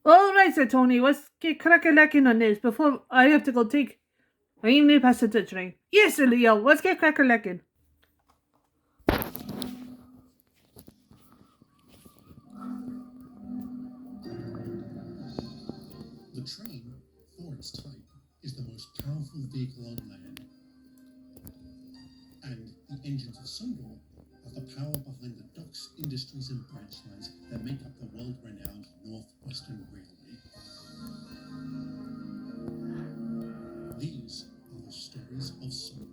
All right, said Tony. Let's get crack-a-lacking on this before I have to go take my evening pasta to train. Yes, sir, Leo. Let's get crack-a-lacking. The train, for its type, is the most powerful vehicle on land, and the engines of Sodor are the power behind the docks, industries, and branch lines that make up the world-renowned Northwestern Railway. These are the stories of Sodor.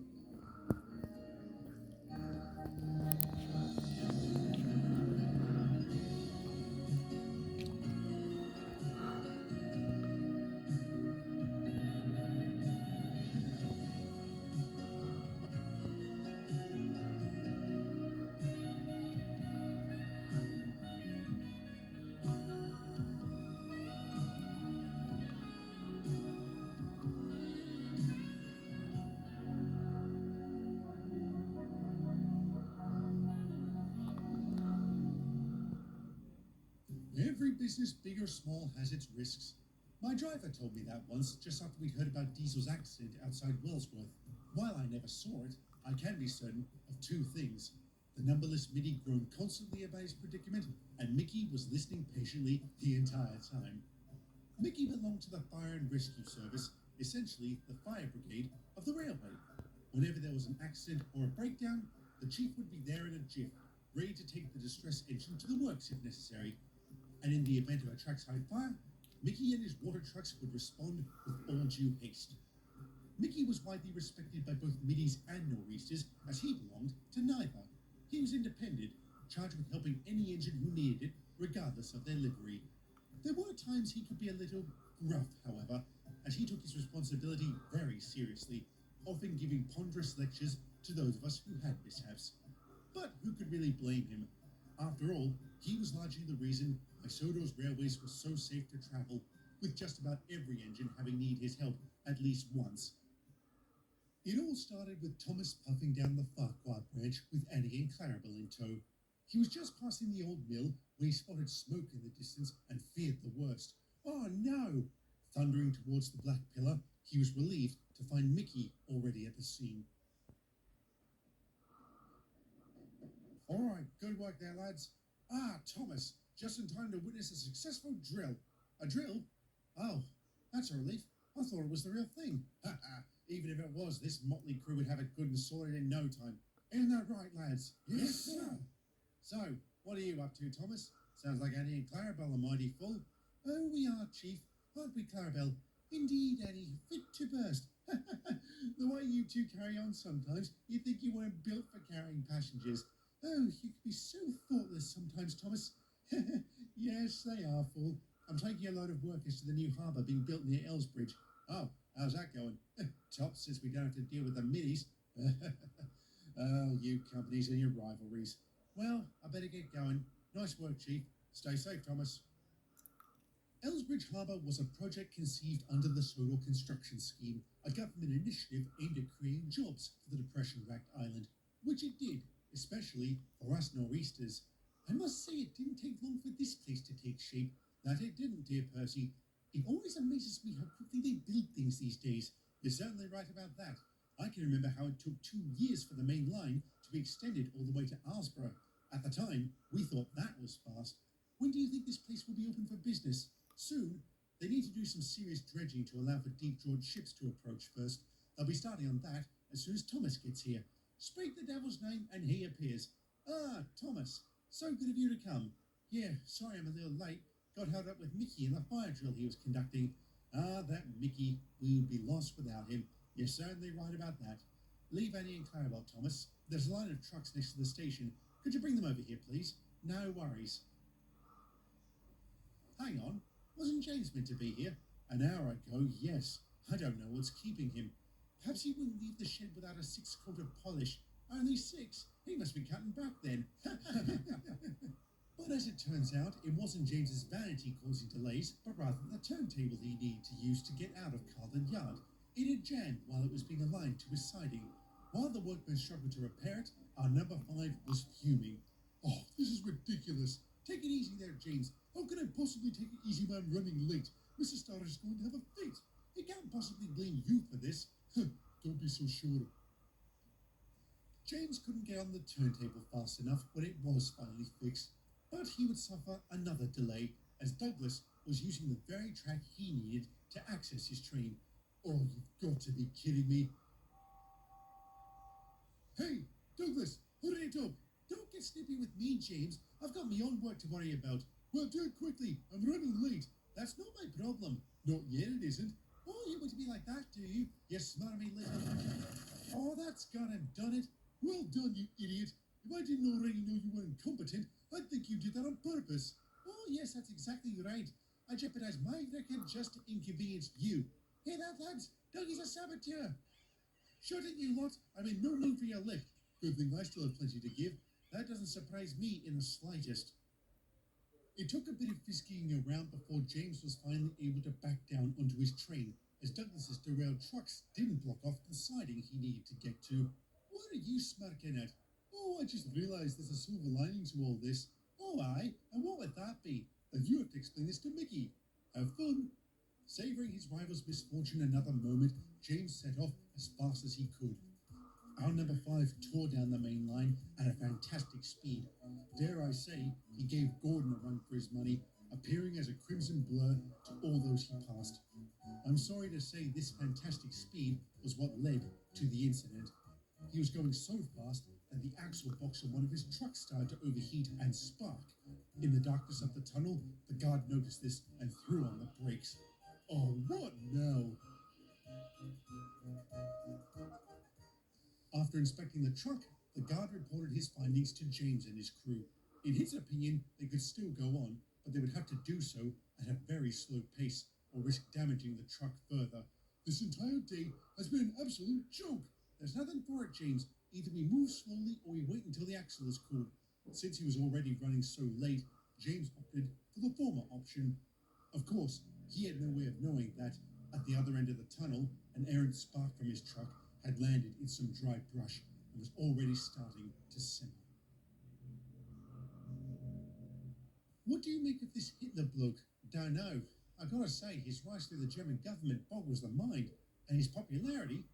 Every business, big or small, has its risks. My driver told me that once, just after we'd heard about Diesel's accident outside Wellsworth. While I never saw it, I can be certain of two things. The numberless MIDI groaned constantly about his predicament, and Mickey was listening patiently the entire time. Mickey belonged to the Fire and Rescue Service, essentially the fire brigade of the railway. Whenever there was an accident or a breakdown, the chief would be there in a jiff, ready to take the distress engine to the works if necessary. And in the event of a trackside fire, Mickey and his water trucks would respond with all due haste. Mickey was widely respected by both middies and nor'easters, as he belonged to neither. He was independent, charged with helping any engine who needed it, regardless of their livery. There were times he could be a little gruff, however, as he took his responsibility very seriously, often giving ponderous lectures to those of us who had mishaps. But who could really blame him? After all, he was largely the reason why Sodor's railways were so safe to travel, with just about every engine having needed his help at least once. It all started with Thomas puffing down the Farquhar branch with Annie and Clarabelle in tow. He was just passing the old mill when he spotted smoke in the distance and feared the worst. Oh no! Thundering towards the Black Pillar, he was relieved to find Mickey already at the scene. All right, good work there, lads. Ah, Thomas, just in time to witness a successful drill. A drill? Oh, that's a relief. I thought it was the real thing. Ha ha. Even if it was, this motley crew would have it good and sorted in no time. Isn't that right, lads? Yes, sir. So, what are you up to, Thomas? Sounds like Annie and Clarabelle are mighty full. Oh, we are, Chief. Aren't we, Clarabelle? Indeed, Annie, fit to burst. The way you two carry on sometimes, you'd think you weren't built for carrying passengers. Oh, you can be so thoughtless sometimes, Thomas. Yes, they are full. I'm taking a load of workers to the new harbour being built near Elsbridge. Oh, how's that going? Top, since we don't have to deal with the middies. Oh, you companies and your rivalries. Well, I better get going. Nice work, Chief. Stay safe, Thomas. Elsbridge Harbour was a project conceived under the Sodor Construction Scheme, a government initiative aimed at creating jobs for the depression-racked island, which it did, especially for us nor'easters. I must say it didn't take long for this place to take shape. That it didn't, dear Percy. It always amazes me how quickly they build things these days. You're certainly right about that. I can remember how it took 2 years for the main line to be extended all the way to Arsborough. At the time, we thought that was fast. When do you think this place will be open for business? Soon. They need to do some serious dredging to allow for deep-drawed ships to approach first. They'll be starting on that as soon as Thomas gets here. Speak the devil's name and he appears. Ah, Thomas, so good of you to come. Yeah, sorry I'm a little late. Got held up with Mickey in the fire drill he was conducting. Ah, that Mickey, we would be lost without him. You're certainly right about that. Leave Annie and Clarabelle, Thomas. There's a line of trucks next to the station. Could you bring them over here, please? No worries. Hang on, wasn't James meant to be here? An hour ago, yes. I don't know what's keeping him. Perhaps he wouldn't leave the shed without a 6 coat of polish. Only 6? He must be cutting back then. But as it turns out, it wasn't James's vanity causing delays, but rather the turntable he needed to use to get out of Carlton Yard. It had jammed while it was being aligned to his siding. While the workmen struggled to repair it, our number 5 was fuming. Oh, this is ridiculous. Take it easy there, James. How can I possibly take it easy when I'm running late? Mrs. Starr is going to have a fit. He can't possibly blame you for this. Don't be so sure. James couldn't get on the turntable fast enough when it was finally fixed, but he would suffer another delay as Douglas was using the very track he needed to access his train. Oh, you've got to be kidding me. Hey, Douglas, hurry it up. Don't get snippy with me, James. I've got my own work to worry about. Well, do it quickly. I'm running late. That's not my problem. Not yet, it isn't. Oh, you want to be like that, do you? You smarmy little... Oh, that's gone and done it. Well done, you idiot. If I didn't already know you were incompetent, I'd think you did that on purpose. Oh, yes, that's exactly right. I jeopardized my record just to inconvenience you. Hear that, lads? Dougie's a saboteur. Shut it, you lot. I'm in no mood for your lift. Good thing I still have plenty to give. That doesn't surprise me in the slightest. It took a bit of frisking around before James was finally able to back down onto his train, as Douglas's derailed trucks didn't block off the siding he needed to get to. What are you smirking at? Oh, I just realised there's a silver lining to all this. Oh, aye, and what would that be? Then you have to explain this to Mickey. Have fun. Savouring his rival's misfortune another moment, James set off as fast as he could. Our number 5 tore down the main line at a fantastic speed. Dare I say, he gave Gordon a run for his money, appearing as a crimson blur to all those he passed. I'm sorry to say this fantastic speed was what led to the incident. He was going so fast that the axle box on one of his trucks started to overheat and spark. In the darkness of the tunnel, the guard noticed this and threw on the brakes. Oh, what now? After inspecting the truck, the guard reported his findings to James and his crew. In his opinion, they could still go on, but they would have to do so at a very slow pace or risk damaging the truck further. This entire day has been an absolute joke. There's nothing for it, James. Either we move slowly or we wait until the axle is cooled. Since he was already running so late, James opted for the former option. Of course, he had no way of knowing that, at the other end of the tunnel, an errant spark from his truck had landed in some dry brush and was already starting to simmer. What do you make of this Hitler bloke? Don't know. I gotta say, his rise through the German government boggles the mind, and his popularity?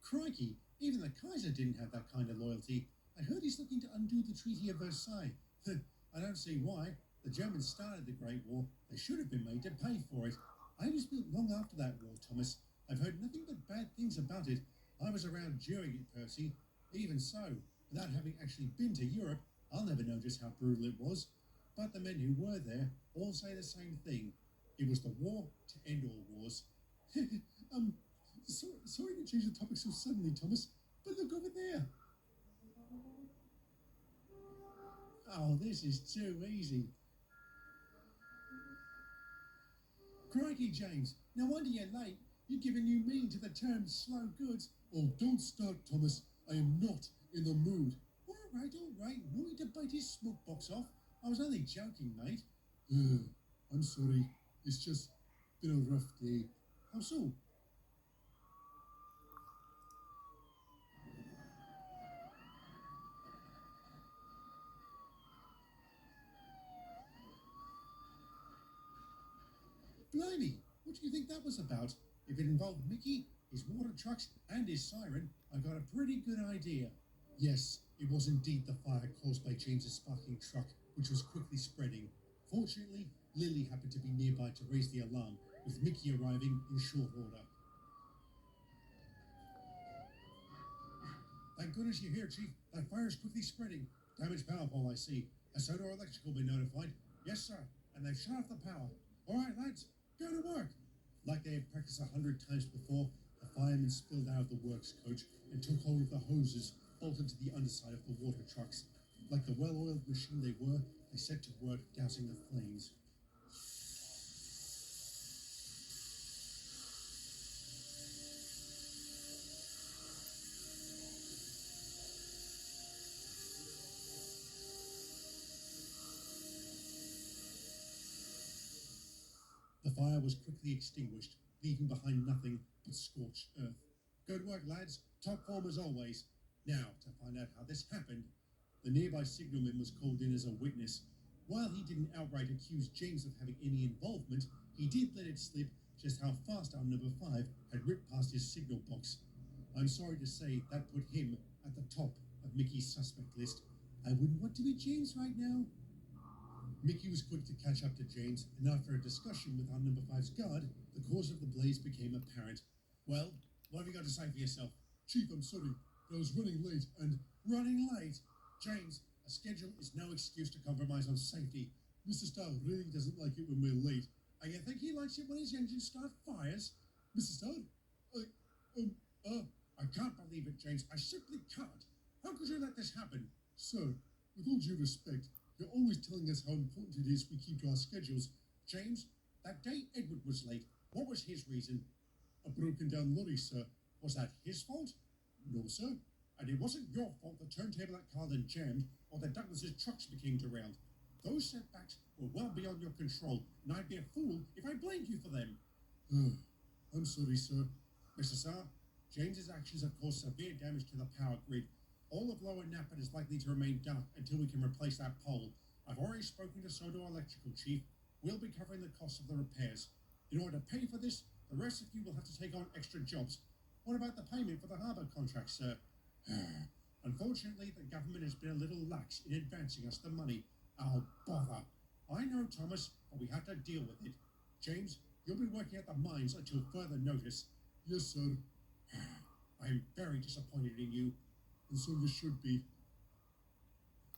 Crikey, even the Kaiser didn't have that kind of loyalty. I heard he's looking to undo the Treaty of Versailles. I don't see why. The Germans started the Great War. They should have been made to pay for it. I was built long after that war, Thomas. I've heard nothing but bad things about it. I was around during it, Percy. Even so, without having actually been to Europe, I'll never know just how brutal it was. But the men who were there all say the same thing. It was the war to end all wars. Sorry to change the topic so suddenly, Thomas, but look over there. Oh, this is too easy. Crikey, James, no wonder you're late. You're giving new meaning to the term slow goods. Oh, don't start, Thomas. I am not in the mood. All right. No need to bite his smoke box off. I was only joking, mate. I'm sorry. It's just been a rough day. How so? Blimey, what do you think that was about? If it involved Mickey, his water trucks, and his siren, I got a pretty good idea. Yes, it was indeed the fire caused by James's sparking truck, which was quickly spreading. Fortunately, Lily happened to be nearby to raise the alarm, with Mickey arriving in short order. Thank goodness you're here, Chief. That fire's quickly spreading. Damaged power pole, I see. A solar electrical been notified. Yes, sir. And they've shut off the power. All right, lads, go to work. Like they had practiced 100 times before, the firemen spilled out of the works coach and took hold of the hoses bolted to the underside of the water trucks. Like the well-oiled machine they were, they set to work dousing the flames. The fire was quickly extinguished, leaving behind nothing but scorched earth. Good work, lads. Top form as always. Now, to find out how this happened, the nearby signalman was called in as a witness. While he didn't outright accuse James of having any involvement, he did let it slip just how fast our number 5 had ripped past his signal box. I'm sorry to say that put him at the top of Mickey's suspect list. I wouldn't want to be James right now. Mickey was quick to catch up to James, and after a discussion with our number 5's guard, the cause of the blaze became apparent. Well, what have you got to say for yourself? Chief, I'm sorry, but I was running late and... Running late? James, a schedule is no excuse to compromise on safety. Mr. Starr really doesn't like it when we're late. And you think he likes it when his engines start fires? Mr. Starr? I can't believe it, James. I simply can't. How could you let this happen? Sir, with all due respect, you're always telling us how important it is we keep to our schedules. James, that day Edward was late. What was his reason? A broken down lorry, sir. Was that his fault? No, sir. And it wasn't your fault the turntable at Carlin jammed or that Douglas's trucks became derailed. Those setbacks were well beyond your control, and I'd be a fool if I blamed you for them. I'm sorry, sir. Mr. Starr, James's actions have caused severe damage to the power grid. All of Lower Napa is likely to remain dark until we can replace that pole. I've already spoken to Soto Electrical, Chief. We'll be covering the cost of the repairs. In order to pay for this, the rest of you will have to take on extra jobs. What about the payment for the harbour contract, sir? Unfortunately, the government has been a little lax in advancing us the money. Oh, bother. I know, Thomas, but we have to deal with it. James, you'll be working at the mines until further notice. Yes, sir. I am very disappointed in you, and so you should be.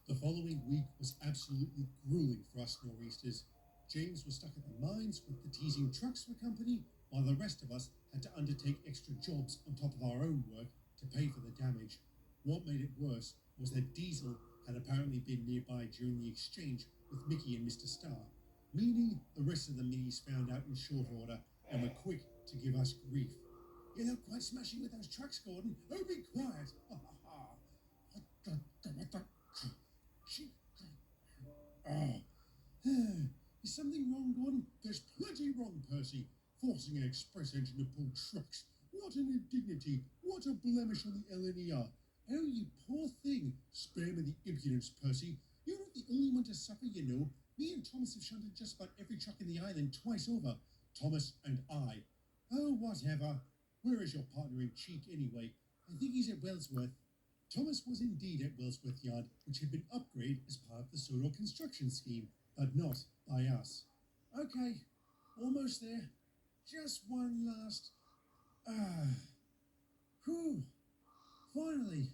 The following week was absolutely grueling for us nor'easters. James was stuck at the mines with the teasing trucks for company, while the rest of us had to undertake extra jobs on top of our own work to pay for the damage. What made it worse was that Diesel had apparently been nearby during the exchange with Mickey and Mr. Starr, meaning the rest of the minis found out in short order and were quick to give us grief. You look quite smashing with those trucks, Gordon. Oh, be quiet. What the... Oh. Is something wrong, Gordon? There's plenty wrong, Percy. Forcing an express engine to pull trucks. What an indignity. What a blemish on the LNER. Oh, you poor thing. Spare me the impudence, Percy. You're not the only one to suffer, you know. Me and Thomas have shunted just about every truck in the island twice over. Thomas and I. Oh, whatever. Where is your partner in cheek, anyway? I think he's at Wellsworth. Thomas was indeed at Wellsworth Yard, which had been upgraded as part of the Soto construction scheme, but not by us. Okay, almost there. Just one last... Whew. Finally.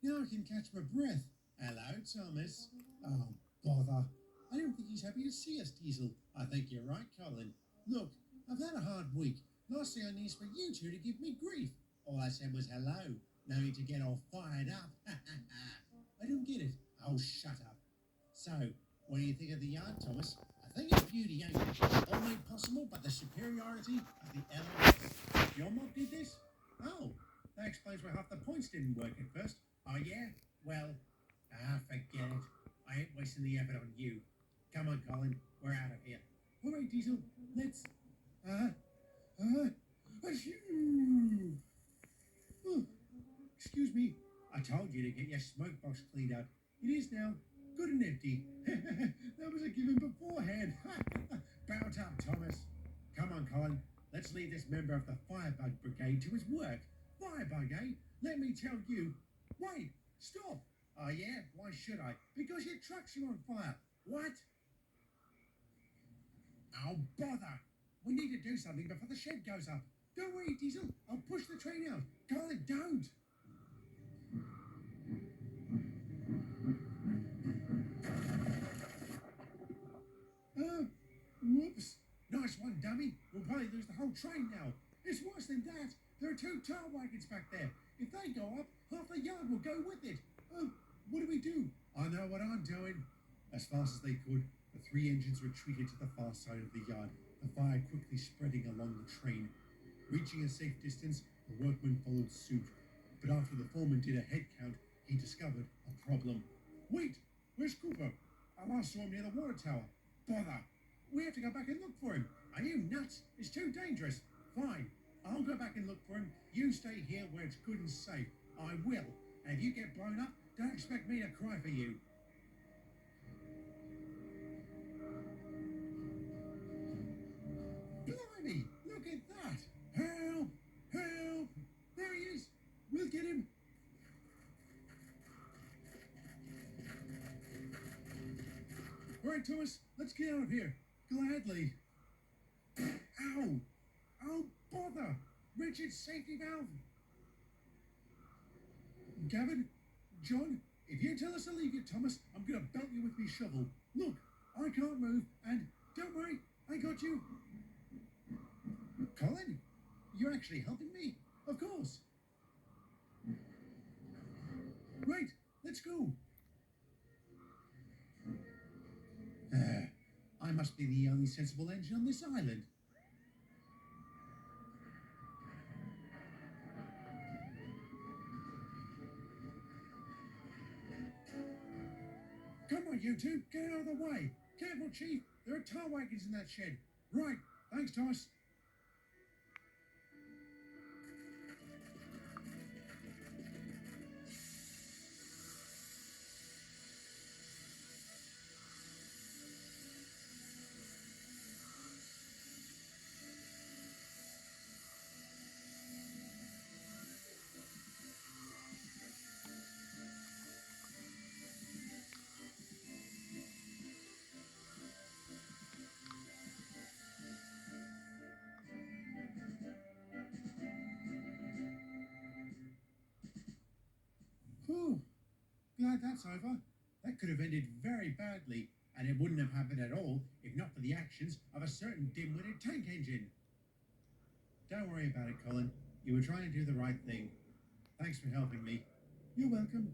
Now I can catch my breath. Hello, Thomas. Oh, bother. I don't think he's happy to see us, Diesel. I think you're right, Colin. Look, I've had a hard week. Last thing I need is for you two to give me grief. All I said was hello. No need to get all fired up. I don't get it. Oh, shut up. So, what do you think of the yard, Thomas? I think it's beauty, ain't it? All made possible by the superiority of the LNS. Your mob did this? Oh, that explains why half the points didn't work at first. Oh, yeah? Well, forget it. I ain't wasting the effort on you. Come on, Colin. We're out of here. All right, Diesel. Let's... Achoo! Oh, excuse me. I told you to get your smoke box cleaned out. It is now good and empty. That was a given beforehand. Bout up, Thomas. Come on, Colin. Let's leave this member of the Firebug Brigade to his work. Firebug, eh? Let me tell you. Wait, stop. Oh, yeah? Why should I? Because your trucks are on fire. What? Oh, bother. We need to do something before the shed goes up. Don't worry, Diesel. I'll push the train out. Colin, don't. Whoops. Nice one, dummy. We'll probably lose the whole train now. It's worse than that. There are 2 tar wagons back there. If they go up, half the yard will go with it. What do we do? I know what I'm doing. As fast as they could, the 3 engines retreated to the far side of the yard, the fire quickly spreading along the train. Reaching a safe distance, the workmen followed suit. But after the foreman did a head count, he discovered a problem. Wait, where's Cooper? I last saw him near the water tower. Bother. We have to go back and look for him. Are you nuts? It's too dangerous. Fine. I'll go back and look for him. You stay here where it's good and safe. I will. And if you get blown up, don't expect me to cry for you. right, Thomas, let's get out of here. Gladly. Ow! Oh, bother! Rigid safety valve! Gavin, John, if you tell us to leave you, Thomas, I'm going to belt you with me shovel. Look, I can't move, and don't worry, I got you. Colin, you're actually helping me. Of course. Right, let's go. I must be the only sensible engine on this island. Come on, you two, get out of the way. Careful, Chief. There are tar wagons in that shed. Right, thanks, Thomas. Whew. Glad that's over. That could have ended very badly, and it wouldn't have happened at all if not for the actions of a certain dim-witted tank engine. Don't worry about it, Colin. You were trying to do the right thing. Thanks for helping me. You're welcome.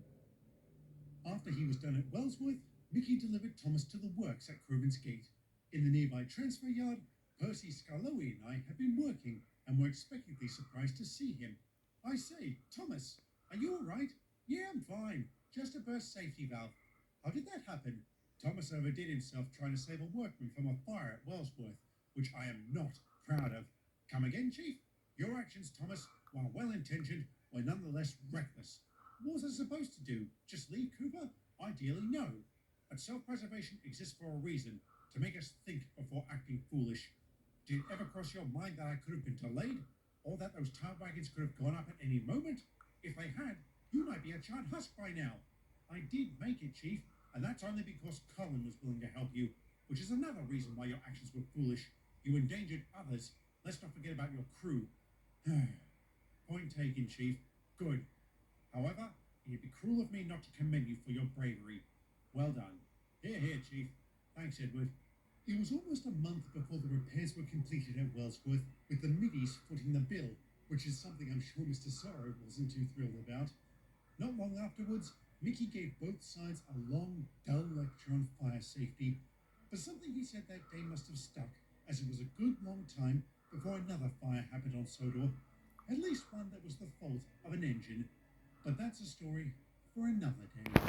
After he was done at Wellsworth, Mickey delivered Thomas to the works at Crewman's Gate. In the nearby transfer yard, Percy Scarlowi and I had been working and were expectantly surprised to see him. I say, Thomas, are you all right? Yeah, I'm fine. Just a burst safety valve. How did that happen? Thomas overdid himself trying to save a workman from a fire at Wellsworth, which I am not proud of. Come again, Chief? Your actions, Thomas, while well-intentioned, were nonetheless reckless. What was I supposed to do? Just leave Cooper? Ideally, no. But self-preservation exists for a reason, to make us think before acting foolish. Did it ever cross your mind that I could have been delayed? Or that those tar wagons could have gone up at any moment? If they had, you might be a charred husk by now. I did make it, Chief, and that's only because Colin was willing to help you, which is another reason why your actions were foolish. You endangered others. Let's not forget about your crew. Point taken, Chief. Good. However, it'd be cruel of me not to commend you for your bravery. Well done. Here, here, Chief. Thanks, Edward. It was almost a month before the repairs were completed at Wellsworth, with the middies footing the bill, which is something I'm sure Mr. Sorrow wasn't too thrilled about. Not long afterwards, Mickey gave both sides a long, dull lecture on fire safety, but something he said that day must have stuck, as it was a good long time before another fire happened on Sodor, at least one that was the fault of an engine. But that's a story for another day.